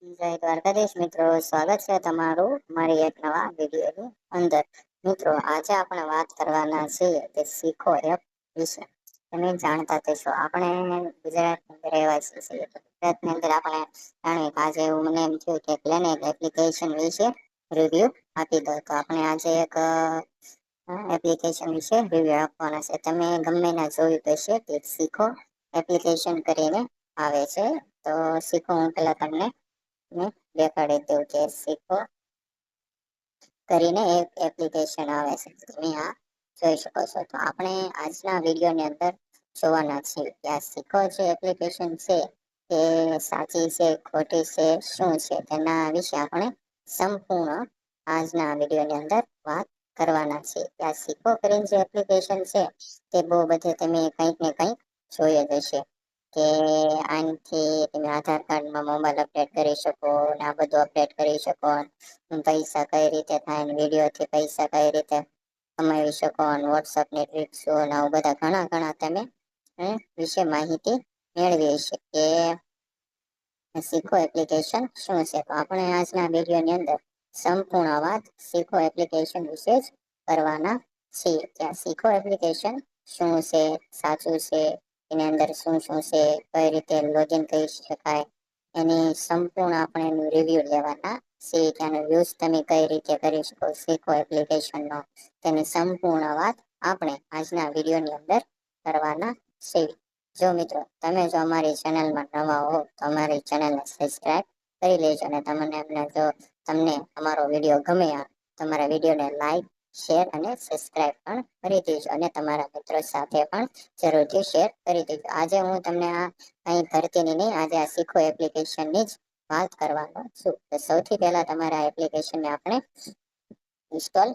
જય દ્વારકાધીશ મિત્રો, સ્વાગત છે તમારું મારી એક નવા વિડીયોની અંદર. મિત્રો, આજે આપણે વાત કરવાના છીએ કે શીખો એપ વિશે. તમે જાણતા થશો, આપણે ગુજરાતની રહેવાસી છીએ. ગુજરાતની અંદર આપણે જાણીએ કે આજે એવું મને એમ થયું કે પ્લેનેટ એપ્લિકેશન વિશે રિવ્યુ આપી દો. તો આપણે આજે એક એપ્લિકેશન વિશે રિવ્યુ આપવાના છે. તમે ગમે ના જોયું હશે કે શીખો એપ્લિકેશન કરીને આવે છે. તો શીખો, હું પેલા તમને દેખાડી દઉં કે શીખો કરીને એક એપ્લિકેશન આવે છે. તમે આ જોઈ શકો છો. તો આપણે આજના વિડીયોની અંદર જોવાના છીએ કે આ શીખો જે એપ્લિકેશન છે એ સાચી છે, ખોટી છે, શું છે, તેના વિશે આપણે સંપૂર્ણ આજના વિડીયોની અંદર વાત કરવાના છે. કે આ શીખો કરીને જે એપ્લિકેશન છે તે બહુ બધે તમે કંઈક ને કંઈક જોઈ જ હશે કે આનાથી તમે આધાર કાર્ડમાં મોબાઈલ અપડેટ કરી શકો ને આ બધું અપડેટ કરી શકો. પૈસા કઈ રીતે થાય, વિડીયોથી પૈસા કઈ રીતે કમાવી શકો, વોટ્સઅપની ટ્રિક્સો અને આવું બધા ઘણા ઘણા તમે વિશે માહિતી મેળવી હશે કે શીખો એપ્લિકેશન શું છે. તો આપણે આજના વિડીયોની અંદર સંપૂર્ણ વાત શીખો એપ્લિકેશન વિશે જ કરવાના છીએ. ત્યાં શીખો એપ્લિકેશન શું છે, સાચું છે, એની અંદર શું શું છે, કઈ રીતે લોગિન કરી શકાય, એની સંપૂર્ણ આપણે એનું રિવ્યુ લેવાના છીએ. ત્યાંનો યુઝ તમે કઈ રીતે કરી શકો શીખો એપ્લિકેશનનો, તેની સંપૂર્ણ વાત આપણે આજના વિડીયોની અંદર કરવાના છીએ. જો મિત્રો, તમે જો અમારી ચેનલમાં નવા હો તો અમારી ચેનલને સબસ્ક્રાઇબ કરી લેજો અને તમને અમારો વિડીયો ગમે તમારા વિડીયોને લાઈક, શેર અને સબસ્ક્રાઇબ પણ કરી દેજો અને તમારા મિત્રો સાથે પણ જરૂરથી શેર કરી દેજો. આજે હું તમને આ કઈ કરતીની નહીં, આજે આ શીખો એપ્લિકેશનની જ વાત કરવાનો છું. તો સૌથી પહેલા તમારા એપ્લિકેશનને આપણે ઇન્સ્ટોલ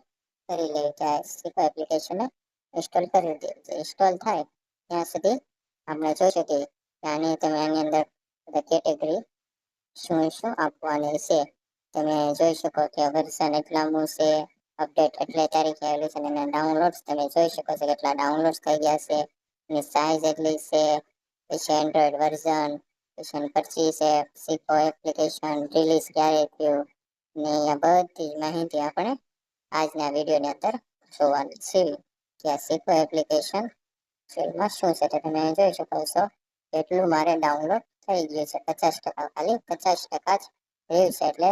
કરી લઈએ. ત્યાં શીખો એપ્લિકેશનને ઇન્સ્ટોલ કરી દઈએ. ઇન્સ્ટોલ થાય ત્યાં સુધી આપણે જોઈ શકીએ કે આની અંદર કેટેગરી શું શું આપવાની છે. તમે જોઈ શકો કે વર્ઝન એટલાનું છે, અપડેટ એટલે તારીખે આવેલું છે અને ડાઉનલોડ તમે જોઈ શકો છો કેટલા ડાઉનલોડ થઈ ગયા છે, એની સાઈઝ એટલી છે, પછી એન્ડ્રોઈડ વર્ઝન, પછી પરચી છે, શીખો એપ્લિકેશન રિલીઝ ક્યારે થયું ને આ બધી માહિતી આપણે આજના વિડીયોની અંદર જોવાની છે. કે આ શીખો એપ્લિકેશન એમાં શું છે તે તમે જોઈ શકો છો એટલું મારે ડાઉનલોડ થઈ ગયું છે. 50%, ખાલી 50% જ રહ્યું છે. એટલે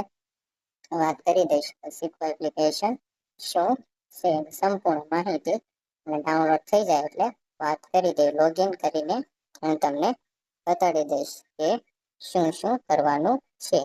વાત કરી દઈશ શીખો એપ્લિકેશન શું છે, સંપૂર્ણ માહિતી ડાઉનલોડ થઈ જાય એટલે વાત કરી દઈ. લોગિન કરીને હું તમને બતાડી દઈશ કે શું શું કરવાનું છે.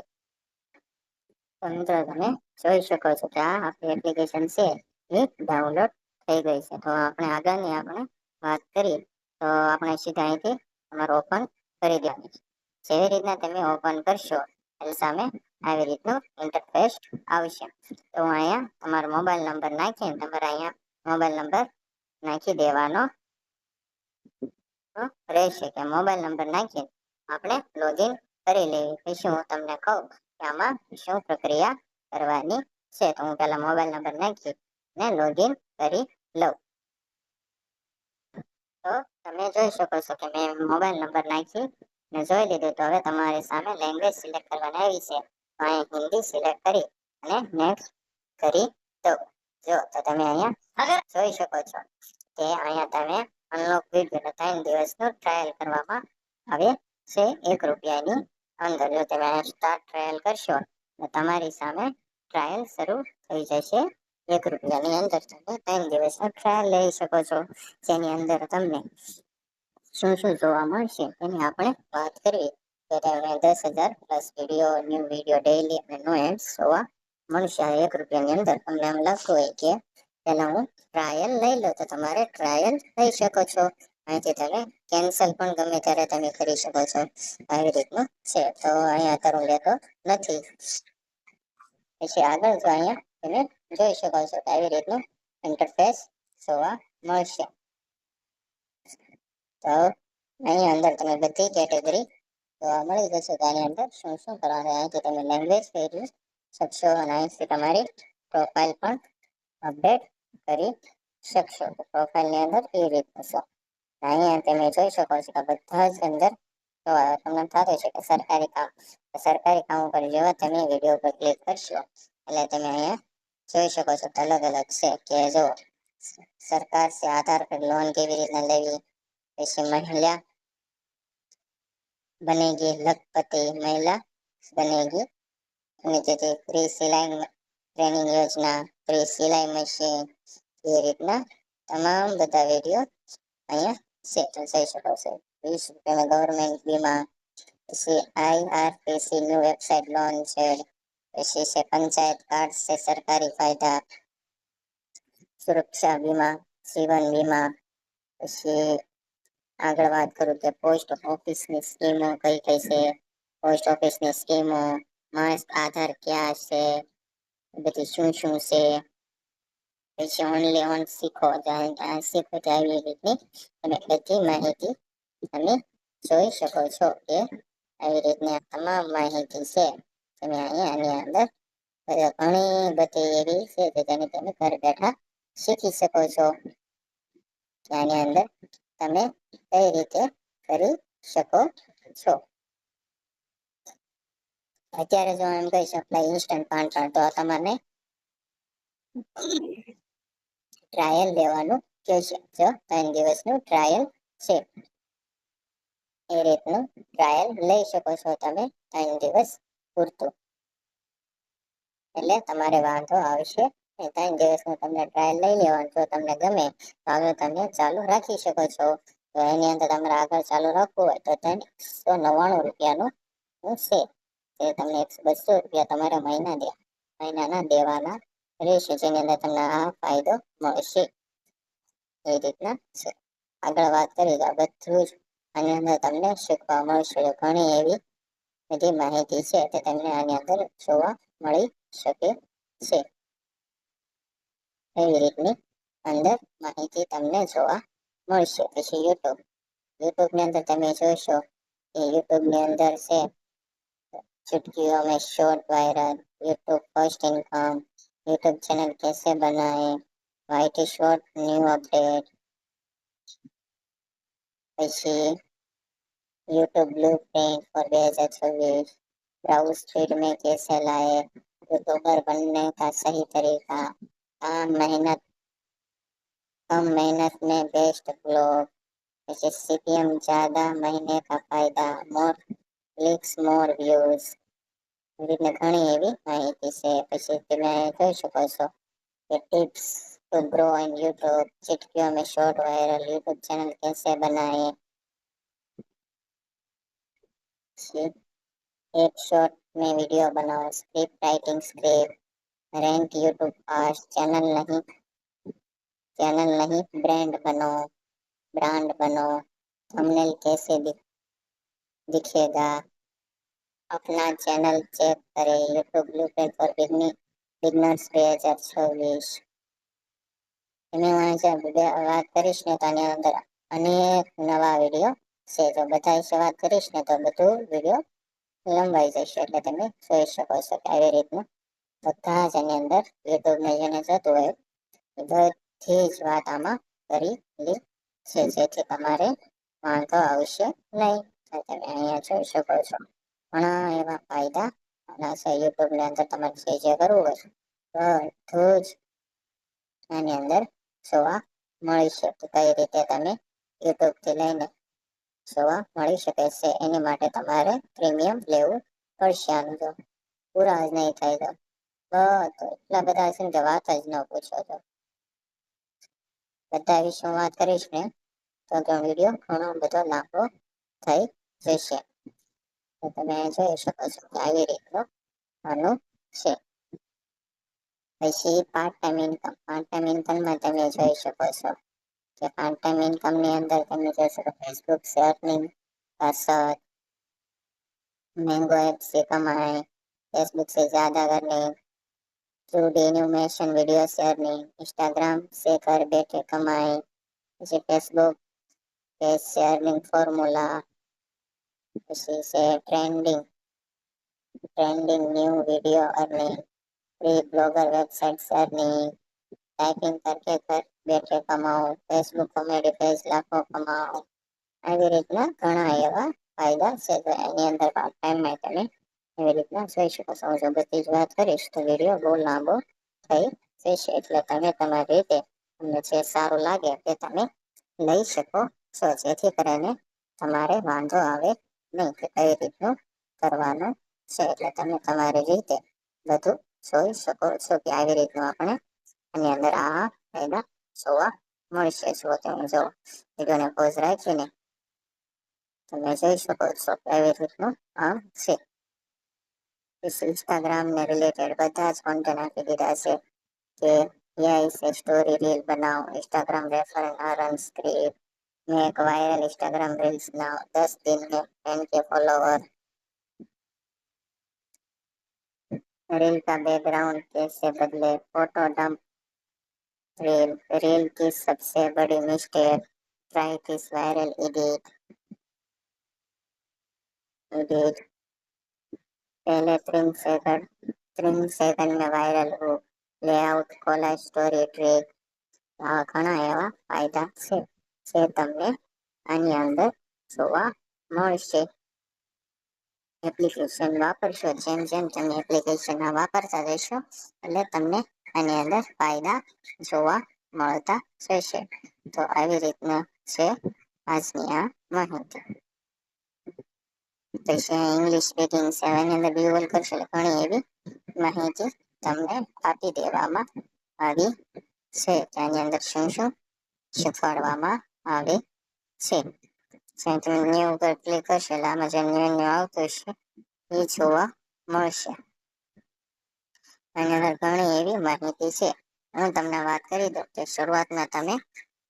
તો મિત્રો, તમે જોઈ શકો છો કે આ આપણી એપ્લિકેશન છે એ ડાઉનલોડ થઈ ગઈ છે. તો આપણે આગળની વાત કરીએ તો આપણે સીધા અહીંથી તમારે ઓપન કરી દેવાની છે. જેવી રીતના તમે ઓપન કરશો એટલે સામે આવી રીતનું ઇન્ટરફેસ આવશે. તો અહીંયા તમારો મોબાઈલ નંબર નાખીને તમારે અહીંયા મોબાઈલ નંબર નાખી દેવાનો રહેશે. કે મોબાઈલ નંબર નાખીને આપણે લોગિન કરી લેવી. પછી હું તમને કહું કે આમાં શું પ્રક્રિયા કરવાની છે. તો હું પહેલા મોબાઈલ નંબર નાખી ને લોગિન કરી લઉં. તો તમે જોઈ શકો છો કે મેં મોબાઈલ નંબર નાખી ને જોઈ લીધું. તો હવે તમારી સામે લેંગ્વેજ સિલેક્ટ કરવાની આવી છે. તો અહીં હિન્દી સિલેક્ટ કરી અને નેક્સ્ટ કરી દો. જો તો તમે અહીંયા જોઈ શકો છો કે અહીંયા તમે અનલોક વિડીયો 3 દિવસનું ટ્રાયલ કરવામાં આવે છે ₹1 અંદર. જો તમે સ્ટાર્ટ ટ્રાયલ કરશો તો તમારી સામે ટ્રાયલ શરૂ થઈ જશે. ₹1 ની અંદર તમે 3 દિવસનો ટ્રાયલ લઈ શકો છો, જેની અંદર તમને શું શું જોવા મળશે એની આપણે વાત કરીએ તો તમને 10,000 plus video, new video daily અને નો એન્ડ્સ જોવા મળશે. આ ₹1 ની અંદર તમને એમ લાગતું હોય કે પેલા હું ટ્રાયલ લઈ લો તો તમારે ટ્રાયલ લઈ શકો છો. અહીંથી તમે કેન્સલ પણ ગમે ત્યારે તમે કરી શકો છો. આવી રીતનું છે. તો અહીંયા કરું લેતો નથી. પછી આગળ જો અહીંયા તમે જોઈ શકો છો કે આવી રીતનું ઇન્ટરફેસ જોવા મળશે. તો અહીં અંદર તમે બધી કેટેગરી જોવા મળી જશે. તો આની અંદર શું શું કરવાનું, અહીંથી તમે લેંગ્વેજ ફેરવી શકશો અને અહીંથી તમારી પ્રોફાઇલ પણ અપડેટ કરી શકશો. પ્રોફાઇલની અંદર એ રીતનું છે. અહીંયા તમે જોઈ શકો છો કે બધા જ અંદર તો તમને થતું છે કે સરકારી કામ ઉપર જેવા તમે વિડીયો પર ક્લિક કરશો એટલે તમે અહીંયા જોઈ શકો છો અલગ અલગ છે કે જો સરકાર से आधार पर लोन કેવી રીતના લેવી, પછી મહિલા બનેગી લખપતિ, મહિલા બનેગી, અને જે ફ્રી સિલાઈ ટ્રેનિંગ યોજના, ફ્રી સિલાઈ મશીન, એ રીતના તમામ બધા વિડીયો અહીંયા છે તો જોઈ શકો છો. 20 રૂપિયામાં ગવર્મેન્ટ વીમા, પછી IRPC ન્યૂ વેબસાઇટ લોન્ચ છે, પછી છે પંચાયત કાર્ડ છે સરકારી ફાયદા, સુરક્ષા વીમા, જીવન વીમા, પછી આગળ વાત કરું કે પોસ્ટ ઓફિસની સ્કીમો કઈ કઈ છે, પોસ્ટ ઓફિસની સ્કીમો, મસ્ત આધાર ક્યાં છે, બધી શું શું છે, પછી ઓનલી ઓન શીખો શીખો આવી રીતની અને બધી માહિતી તમે જોઈ શકો છો કે આવી રીતની તમામ માહિતી છે તમે અહીંયા આની અંદર ઘણી બધી એવી છે કે જેને તમે ઘર બેઠા શીખી શકો છો. આની અંદર તમે કઈ રીતે કરી શકો છો. અત્યારે જો એમ કહી શકાય ઇન્સ્ટન્ટ પાન કાર્ડ તો તમારે ટ્રાયલ લેવાનું કહેશે. જો 3 દિવસનું ટ્રાયલ છે એ રીતનું ટ્રાયલ લઈ શકો છો તમે 3 દિવસ પૂરતું, એટલે તમારે વાંધો આવશે. 3 દિવસનું તમને ટ્રાયલ લઈ લેવાનું, જો તમને ગમે તો આગળ તમે ચાલુ રાખી શકો છો. તો એની અંદર તમારે આગળ ચાલુ રાખવું હોય તો 199 રૂપિયાનું છે, તે તમને 200 રૂપિયા તમારા મહિનાના દેવાના રહેશે, જેની અંદર તમને આ ફાયદો મળશે. એ રીતના છે. આગળ વાત કરી તો બધું જ આની અંદર તમને શીખવા મળશે. ઘણી એવી બધી માહિતી છે તે તમને આની અંદર જોવા મળી શકે છે. એવી રીતની અંદર માહિતી તમને જોવા મળશે. પછી યુટ્યુબની અંદર તમે જોશો કે યુટ્યુબની અંદર છે चुटकियों में short viral, YouTube first income, YouTube channel कैसे बनाए, वाईटी शॉर्ट न्यू अपडेट, પછી YouTube blueprint for 2026, browse feed में कैसे लाए, यूट्यूबर बनने का सही तरीका, कम मेहनत में बेस्ट ब्लॉग, પછી सीपीएम ज्यादा महीने का फायदा, मोर क्लिक्स मोर व्यूज, રીતના ઘણી એવી માહિતી છે. પછી તમે જોઈ શકો છો કે tips to grow in YouTube, चुटकियों में शॉर्ट वायरल, यूट्यूब चैनल कैसे बनाए, एक शॉर्ट में वीडियो बनाओ, script writing script, rank YouTube fast, channel नहीं ब्रांड बनो, थंबनेल कैसे दिखेगा, अपना चैनल चेक करें, यूट्यूब ब्लूप्रिंट फॉर बिगनर्स 2026. એની વાત કરીશ ને તો આની અંદર અનેક નવા વિડીયો છે. જો બધા વિશે વાત કરીશ ને તો બધું વિડીયો લંબાઈ જશે, એટલે તમે જોઈ શકો છો કે આવી રીતનું બધા જ એની અંદર યુટ્યુબને જેને જતું હોય એ બધી જ વાત આમાં કરેલી છે, જેથી તમારે વાંધો આવશે નહીં. તમે અહીંયા જોઈ શકો છો ઘણા એવા ફાયદા છે યુટ્યુબની અંદર. તમારે જે કરવું હોય બધું જ આની અંદર જોવા મળી શકે. કઈ રીતે તમે યુટ્યુબથી લઈને જોવા મળી શકે છે. એની માટે તમારે પ્રીમિયમ લેવું પડશે. આનું જો પૂરા જ નહીં થાય તો એટલા બધા છે ને કે વાત જ ન પૂછો. તો બધા વિશે હું વાત કરીશ ને તો વિડીયો ઘણો બધો લાંબો થઈ જશે. તો તમે જોઈ શકો છો કે આવી રીતનું આનું છે. પછી પાર્ટ ટાઈમ ઇન્કમમાં તમે જોઈ શકો છો કે પાર્ટ ટાઈમ ઇન્કમની અંદર તમે જોશો કે फेसबुक से अर्निंग का सर्च, मैंगो ऐप से कमाए, फेसबुक से ज्यादा अर्निंग, थ्रू एनिमेशन वीडियो से अर्निंग, इंस्टाग्राम से घर बैठे कमाए, પછી फेसबुक पेज से अर्निंग फॉर्मूला, પછી છે trending new video earning, free blogger website से अर्निंग, टाइपिंग करके घर बैठे कमाओ, फेसबुक कॉमेडी पेज लाखों कमाओ. આવી રીતના ઘણા એવા ફાયદા છે. તો એની અંદર પાર્ટ ટાઈમમાં તમે એવી રીતના જોઈ શકો છો. હું જો બધી જ વાત કરીશ તો વિડીયો બહુ લાંબો થઈ જશે, એટલે તમે તમારી રીતે તમને જે સારું લાગે તે તમે લઈ શકો છો, જેથી કરીને તમારે વાંધો આવે નહીં કે કઈ રીતનું કરવાનું છે. એટલે તમે તમારી રીતે બધું જોઈ શકો છો કે આવી રીતનું આપણે એની અંદર આ ફાયદા જોવા મળશે. જો તમે જો વિડીયોને પોઝ રાખીને તમે જોઈ શકો છો એવી રીતનું આ છે. ઇન્સ્ટાગ્રામ ને રિલેટેડ બધા જ કોન્ટેન્ટ આપી દીધા છે કે એઆઈ से स्टोरी रील बनाओ, Instagram refer earn script, make viral Instagram reels now, 10 दिन में 10K फॉलोवर, रील का बैकग्राउंड कैसे बदले, फोटो डंप रील, रील की सबसे बड़ी mistake, try this viral edit पहले 3 सेकंड में वायरल हो, लेआउट कोलाज स्टोरी ट्रिक। આવા ઘણા એવા ફાયદા છે જે તમને આની અંદર જોવા મળશે. એપ્લિકેશન વાપરશો જેમ જેમ તમે એપ્લિકેશન વાપરતા રહેશો એટલે તમને આની અંદર ફાયદા જોવા મળતા રહેશે. તો આવી રીતના છે આજની આ માહિતી. પછી ઇંગ્લિશ સ્પીકિંગ છે, એની અંદર ગૂગલ કરશો એટલે ઘણી એવી માહિતી તમને આપી દેવામાં આવી છે. તેની અંદર શું શું શીખવાડવામાં આવે છે. જ્યાં તમે ન્યૂ ઉપર ક્લિક કરશો એટલે આમાં જે ન્યૂ આવતું છે એ જોવા મળશે. એની અંદર ઘણી એવી માહિતી છે. હું તમને વાત કરી દઉં કે શરૂઆતમાં તમે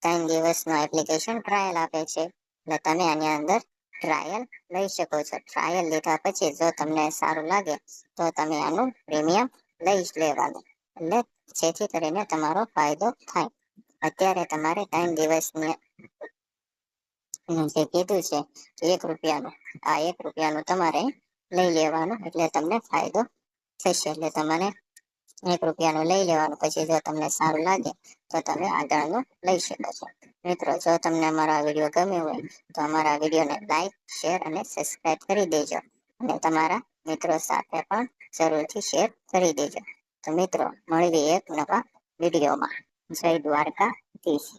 3 દિવસનો એપ્લિકેશન ટ્રાયલ આપે છે, એટલે તમે આની અંદર ટ્રાયલ લઈ શકો છો. ટ્રાયલ લીધા પછી જો તમને સારું લાગે તો તમે આનું પ્રીમિયમ લઈ જ લેવાનું, એટલે જેથી કરીને તમારો ફાયદો થાય. અત્યારે તમારે 3 દિવસની જે કીધું છે કે ₹1, આ ₹1 તમારે લઈ લેવાનું, એટલે તમને ફાયદો થશે. એટલે તમારે ₹1 લઈ લેવાનું, પછી જો તમને સારું લાગે તો તમે આગળનું લઈ શકો છો. મિત્રો, જો તમને અમારા વિડીયો ગમ્યો હોય તો અમારા વિડીયોને લાઈક, શેર અને સબસ્ક્રાઇબ કરી દેજો, અને તમારા મિત્રો સાથે પણ જરૂરથી શેર કરી દેજો. તો મિત્રો, મળીએ એક નવા વિડીયોમાં. જય દ્વારકાધીશ.